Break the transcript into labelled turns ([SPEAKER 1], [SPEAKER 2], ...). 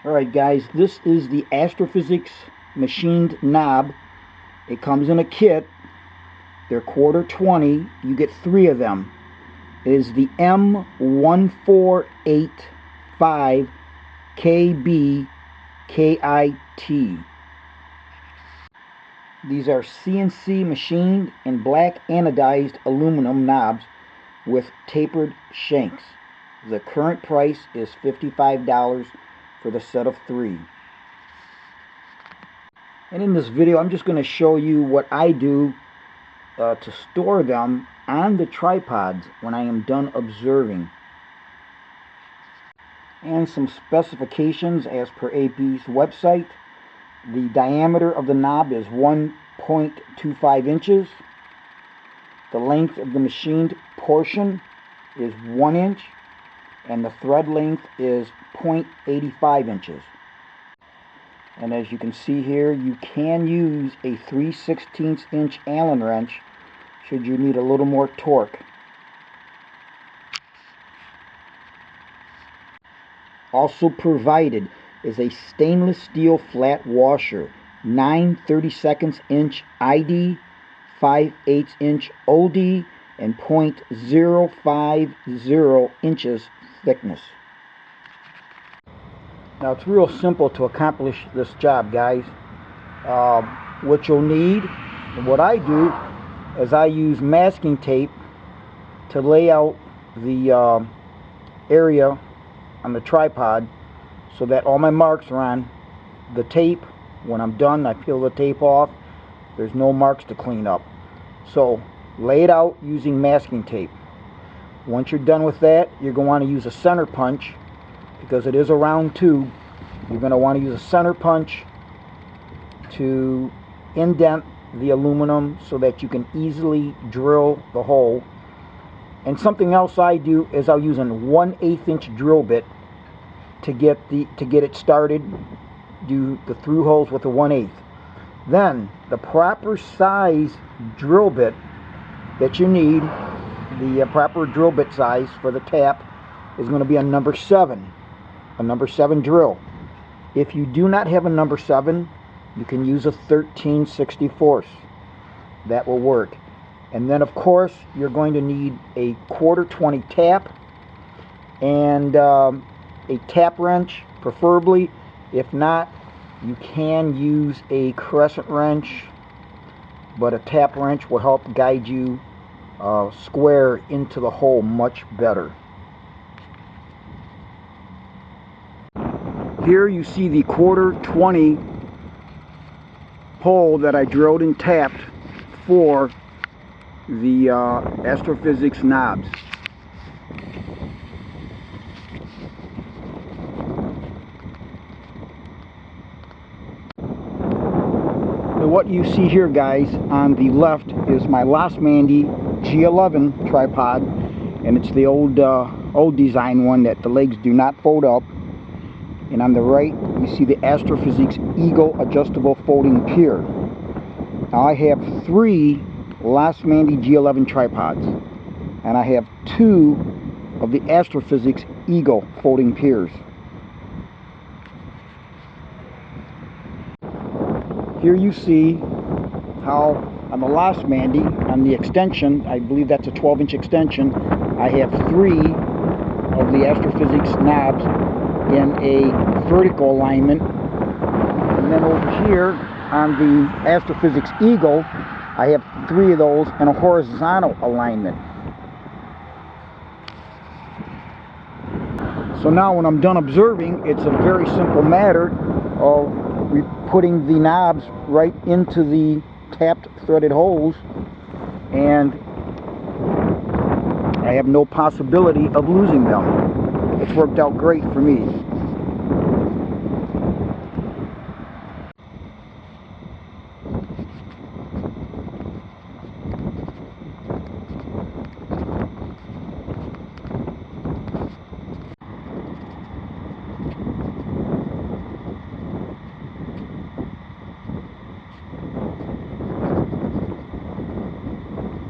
[SPEAKER 1] Alright guys, this is the Astro-Physics machined knob. It comes in a kit. They're quarter 20. You get 3 of them. It is the M1485KBKIT. These are CNC machined and black anodized aluminum knobs with tapered shanks. The current price is $55 for the set of 3. And in this video I'm just going to show you what I do to store them on the tripods when I am done observing, and some specifications as per AP's website. The diameter of the knob is 1.25 inches. The length of the machined portion is 1 inch, and the thread length is 0.85 inches. And as you can see here, you can use a 3/16 inch Allen wrench should you need a little more torque. Also provided is a stainless steel flat washer, 9 32 inch ID, 5/8 inch OD, and 0.050 inches thickness. Now it's real simple to accomplish this job, guys. What you'll need, and what I do, is I use masking tape to lay out the area on the tripod so that all my marks are on the tape. When I'm done, I peel the tape off. There's no marks to clean up. So lay it out using masking tape. Once you're done with that, you're going to want to use a center punch, because it is a round tube. You're going to want to use a center punch to indent the aluminum so that you can easily drill the hole. And something else I do is I'll use a 1/8 inch drill bit to get it started. Do the through holes with a 1/8. Then the proper size drill bit that you need, the proper drill bit size for the tap, is going to be a number 7. A number 7 drill. If you do not have a number 7, you can use a 13/64. That will work. And then of course you're going to need a quarter 20 tap and a tap wrench preferably. If not, you can use a crescent wrench, but a tap wrench will help guide you square into the hole much better. Here you see the quarter 20 hole that I drilled and tapped for the Astro-Physics knobs. Now what you see here, guys, on the left is my Lost Mandy G11 tripod, and it's the old design one that the legs do not fold up. And on the right, you see the Astro-Physics Eagle adjustable folding pier. Now I have 3 Lost Mandy G11 tripods, and I have 2 of the Astro-Physics Eagle folding piers. Here you see how on the Lost Mandy, on the extension, I believe that's a 12-inch extension, I have 3 of the Astro-Physics knobs in a vertical alignment, and then over here on the Astro-Physics Eagle I have 3 of those in a horizontal alignment. So now when I'm done observing, it's a very simple matter of putting the knobs right into the tapped threaded holes, and I have no possibility of losing them. It's worked out great for me.